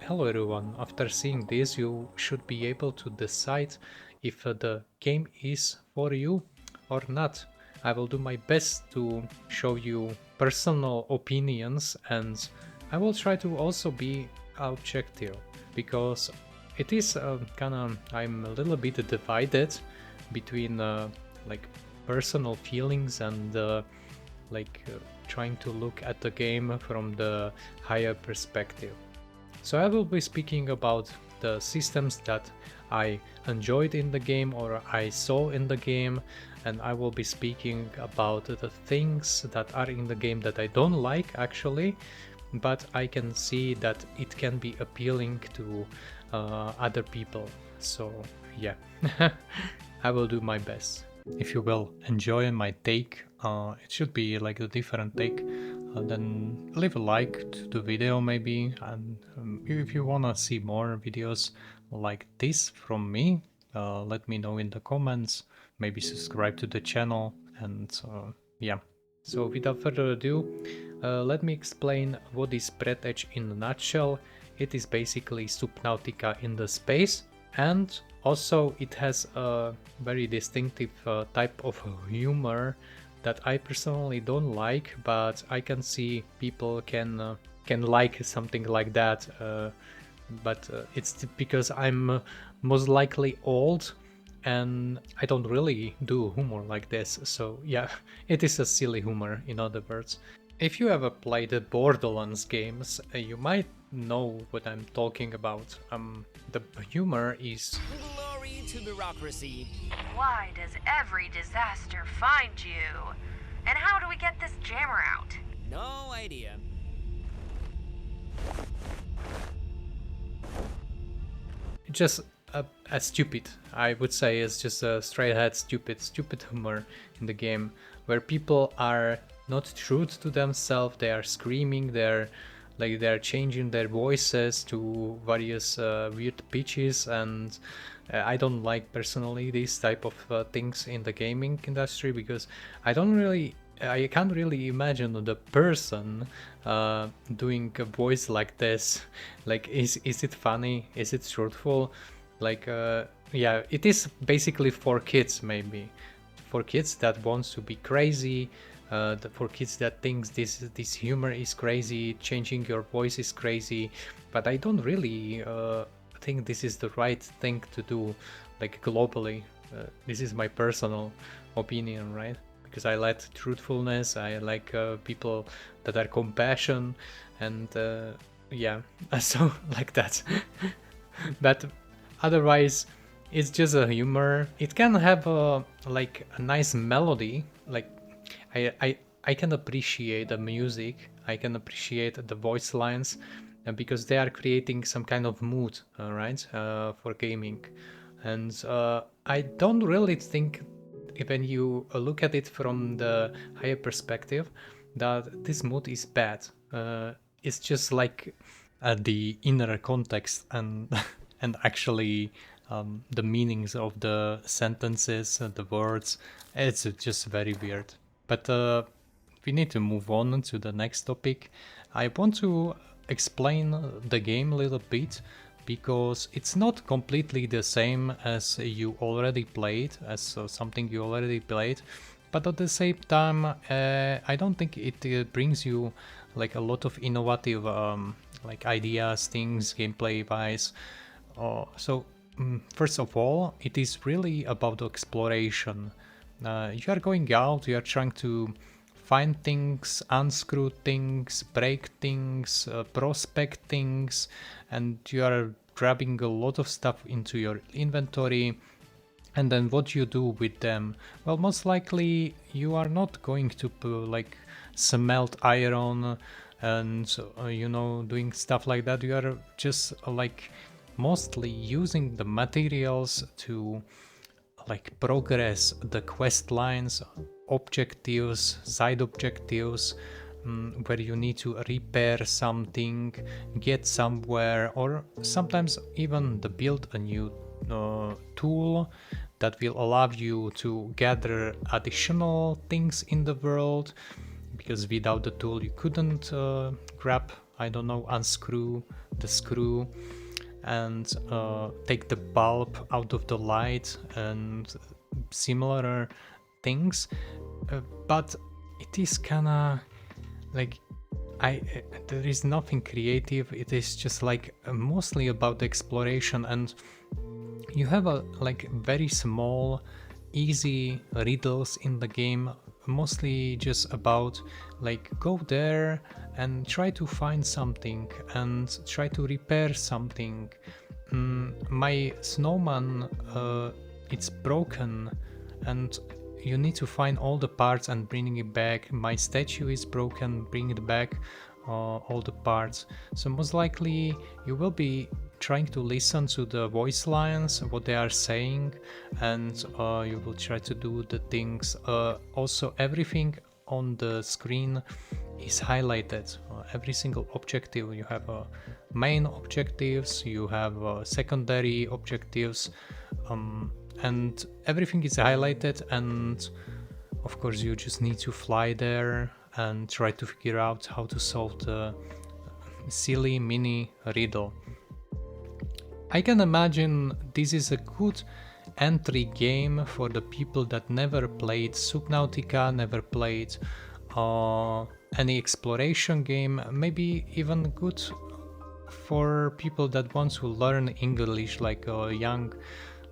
Hello everyone, after seeing this you should be able to decide if the game is for you or not. I will do my best to show you personal opinions, and I will try to also be objective because it is kinda I'm a little bit divided between like personal feelings and trying to look at the game from the higher perspective. So I will be speaking about the systems that I enjoyed in the game or I saw in the game, and I will be speaking about the things that are in the game that I don't like actually, but I can see that it can be appealing to other people. So yeah, I will do my best. If you will enjoy my take, it should be like a different take, then leave a like to the video maybe, and if you wanna see more videos like this from me, let me know in the comments, maybe subscribe to the channel, and yeah. So without further ado, let me explain what is Breathedge in a nutshell. It is basically Subnautica in the space, and also it has a very distinctive type of humor that I personally don't like, but I can see people can like something like that. But it's because I'm most likely old and I don't really do humor like this. So yeah, it is a silly humor, in other words. If you ever played the Borderlands games, you might know what I'm talking about. The humor is Glory to bureaucracy. Why does every disaster find you? And how do we get this jammer out? No idea. just a stupid, I would say, it's just a straight ahead stupid humor in the game where people are not true to themselves. They are screaming, they're changing their voices to various weird pitches, and I don't like personally these type of things in the gaming industry because I can't really imagine the person doing a voice like this. Like, is it funny? Is it truthful? Like, yeah, it is basically for kids, maybe for kids that wants to be crazy, for kids that thinks this humor is crazy, changing your voice is crazy. But I don't really think this is the right thing to do, like globally. This is my personal opinion, right? Because I like truthfulness, I like people that are compassion, and yeah, so like that. But otherwise, it's just a humor. It can have a nice melody. Like I can appreciate the music. I can appreciate the voice lines because they are creating some kind of mood, right, for gaming. And I don't really think, when you look at it from the higher perspective, that this mood is bad. It's just like the inner context and and actually the meanings of the sentences, the words. It's just very weird. But we need to move on to the next topic. I want to explain the game a little bit because it's not completely the same as you already played, as something you already played, but at the same time I don't think it brings you like a lot of innovative like ideas, things gameplay wise. So first of all, it is really about exploration. You are going out, you are trying to find things, unscrew things, break things, prospect things, and you are grabbing a lot of stuff into your inventory. And then what you do with them? Well, most likely you are not going to like smelt iron and doing stuff like that. You are just like mostly using the materials to like progress the quest lines, objectives, side objectives, where you need to repair something, get somewhere, or sometimes even to build a new tool that will allow you to gather additional things in the world, because without the tool you couldn't grab I don't know, unscrew the screw and take the bulb out of the light and similar things. But it is kinda like there is nothing creative. It is just like mostly about exploration, and you have a like very small easy riddles in the game, mostly just about like go there and try to find something and try to repair something. My snowman, it's broken and you need to find all the parts and bring it back. My statue is broken, bring it back, all the parts. So most likely you will be trying to listen to the voice lines, what they are saying, and you will try to do the things. Also, everything on the screen is highlighted. Every single objective, you have main objectives, you have secondary objectives, and everything is highlighted, and of course you just need to fly there and try to figure out how to solve the silly mini riddle. I can imagine this is a good entry game for the people that never played Subnautica, never played any exploration game, maybe even good for people that want to learn English, like a young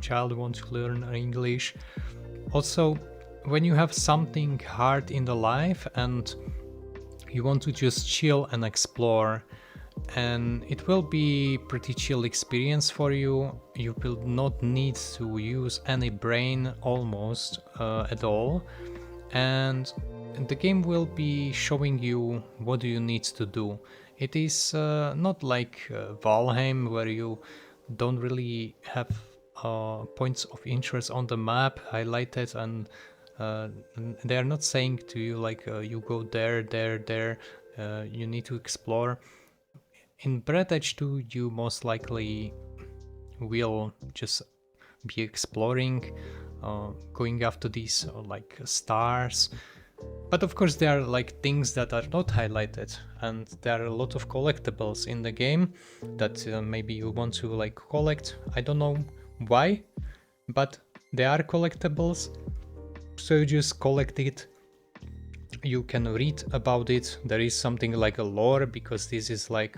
child wants to learn English. Also, when you have something hard in the life and you want to just chill and explore, and it will be pretty chill experience for you. You will not need to use any brain almost at all, and the game will be showing you what do you need to do. It is not like Valheim, where you don't really have points of interest on the map highlighted, and they are not saying to you like you go there, you need to explore. In Breathedge 2, you most likely will just be exploring, going after these like stars. But of course there are like things that are not highlighted, and there are a lot of collectibles in the game that maybe you want to like collect. I don't know why, but they are collectibles, so you just collect it. You can read about it. There is something like a lore, because this is like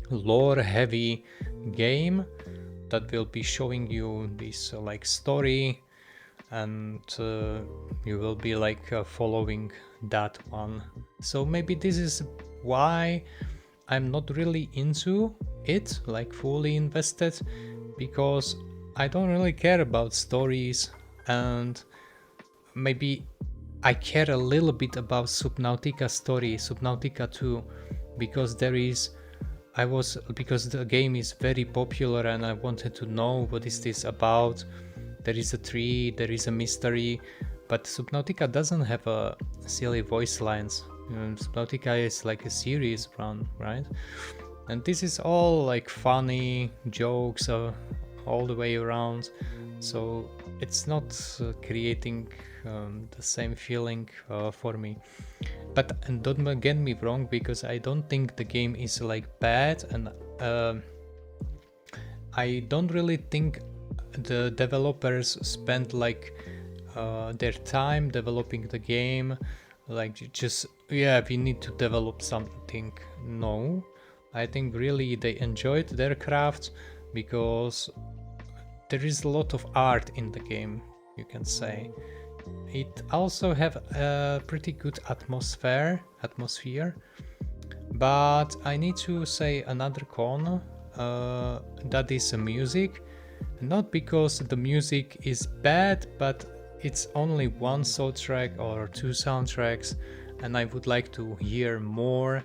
lore heavy game that will be showing you this like story, and you will be like following that one. So maybe this is why I'm not really into it, like fully invested, because I don't really care about stories, and maybe I care a little bit about Subnautica story, Subnautica 2, because because the game is very popular and I wanted to know what is this about. There is a tree, there is a mystery, but Subnautica doesn't have a silly voice lines. Subnautica is like a series run, right? And this is all like funny jokes all the way around, so it's not creating the same feeling for me. But don't get me wrong, because I don't think the game is like bad, and I don't really think the developers spent like their time developing the game like just we need to develop something. No, I think really they enjoyed their craft, because there is a lot of art in the game, you can say. It also have a pretty good atmosphere, but I need to say another con, that is the music. Not because the music is bad, but it's only one soundtrack or two soundtracks, and I would like to hear more.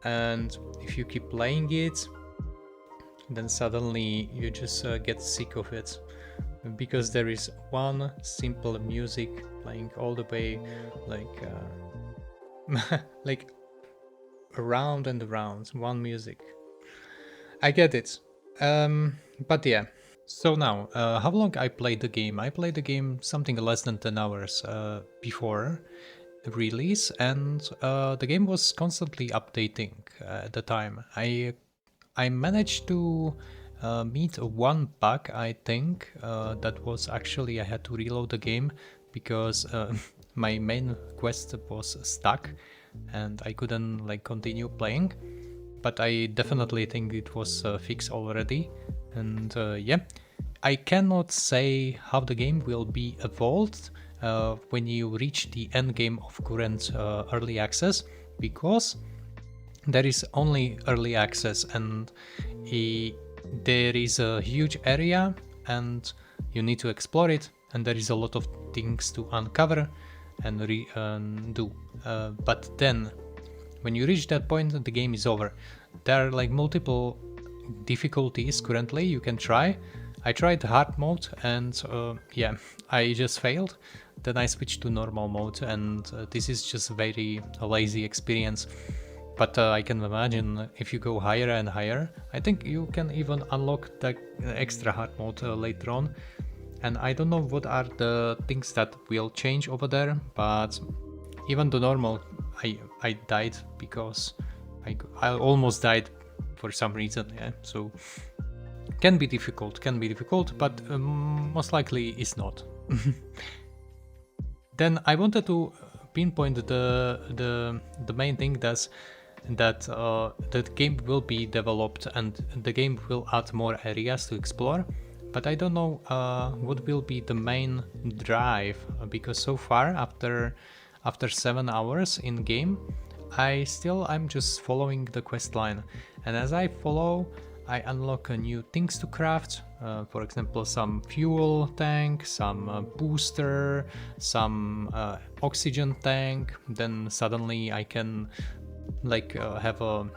And if you keep playing it, then suddenly you just get sick of it, because there is one simple music playing all the way, like like around and around, one music. I get it, but yeah. So now, how long I played the game? I played the game something less than 10 hours before, release, and the game was constantly updating at the time. I managed to meet one bug, I think, that was actually I had to reload the game because my main quest was stuck and I couldn't like continue playing. But I definitely think it was fixed already, and yeah. I cannot say how the game will be evolved when you reach the end game of current early access, because there is only early access and there is a huge area and you need to explore it, and there is a lot of things to uncover and do. But then when you reach that point, the game is over. There are like multiple difficulties currently you can try. I tried hard mode and yeah, I just failed. Then I switched to normal mode, and this is just a very lazy experience. But I can imagine if you go higher and higher, I think you can even unlock the extra hard mode later on. And I don't know what are the things that will change over there, but even the normal, I died because I almost died for some reason. Yeah, so can be difficult, but most likely is not. Then I wanted to pinpoint the main thing that the game will be developed and the game will add more areas to explore, but I don't know what will be the main drive, because so far after 7 hours in game I'm just following the quest line, and as I follow I unlock new things to craft, for example some fuel tank, some booster, some oxygen tank. Then suddenly I can like have a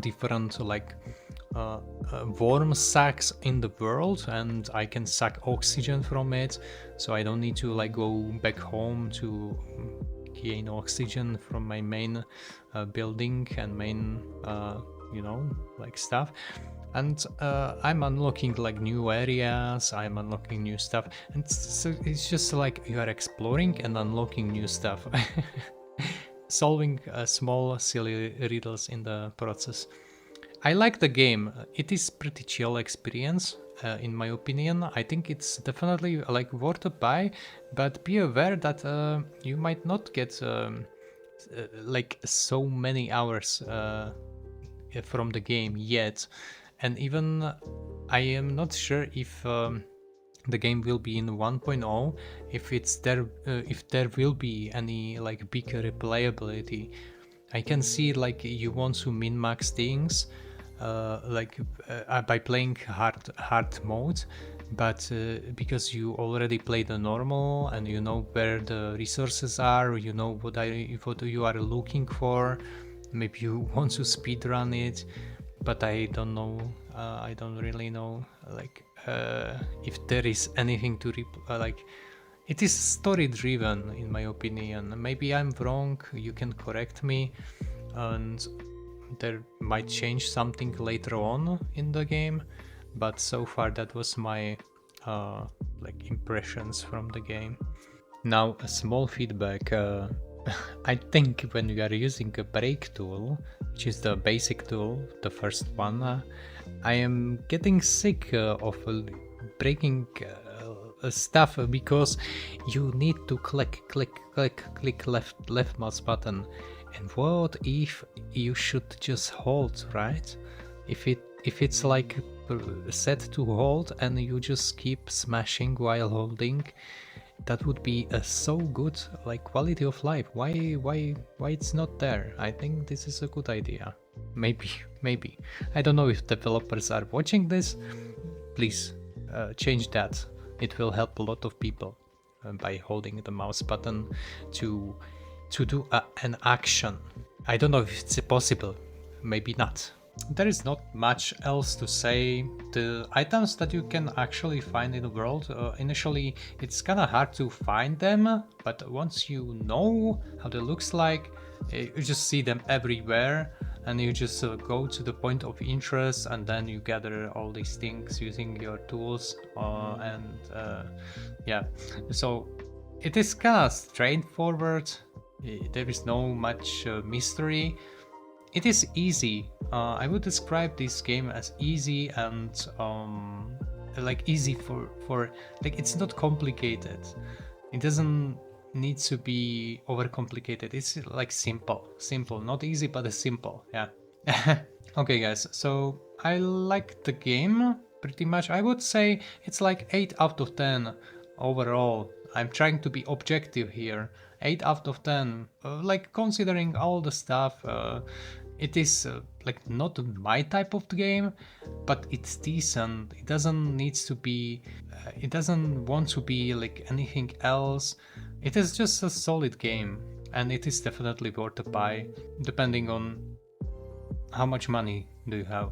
different like worm sacks in the world, and I can suck oxygen from it, so I don't need to like go back home to gain oxygen from my main building and main like stuff. And I'm unlocking like new areas, I'm unlocking new stuff, and so it's just like you are exploring and unlocking new stuff. Solving small silly riddles in the process. I like the game. It is pretty chill experience, in my opinion. I think it's definitely like worth a buy, but be aware that you might not get like so many hours from the game yet, and even I am not sure if the game will be in 1.0, if there will be any like big replayability. I can see like you want to min-max things by playing hard mode, but because you already played the normal and you know where the resources are, you know what you are looking for, maybe you want to speedrun it, but I don't know. I don't really know like if there is anything to like. It is story driven in my opinion. Maybe I'm wrong, you can correct me, and there might change something later on in the game, but so far that was my like impressions from the game. Now a small feedback. I think when you are using a break tool, which is the basic tool, the first one, I am getting sick of breaking stuff, because you need to click left mouse button, and what if you should just hold, right? If it's like set to hold and you just keep smashing while holding, that would be a so good like quality of life. Why it's not there? I think this is a good idea. Maybe I don't know if developers are watching this. Please change that. It will help a lot of people by holding the mouse button to do an action. I don't know if it's possible. Maybe not. There is not much else to say. The items that you can actually find in the world, initially it's kind of hard to find them, but once you know how they looks like, you just see them everywhere, and you just go to the point of interest, and then you gather all these things using your tools, and yeah, so it is kind of straightforward. There is no much mystery. It is easy. I would describe this game as easy and like easy for like it's not complicated. It doesn't need to be overcomplicated. It's like simple, not easy but simple. Yeah. Okay, guys. So I like the game pretty much. I would say it's like 8 out of 10 overall. I'm trying to be objective here. 8 out of 10. Like considering all the stuff, it is like not my type of game, but it's decent. It doesn't need to be. It doesn't want to be like anything else. It is just a solid game, and it is definitely worth a buy, depending on how much money do you have.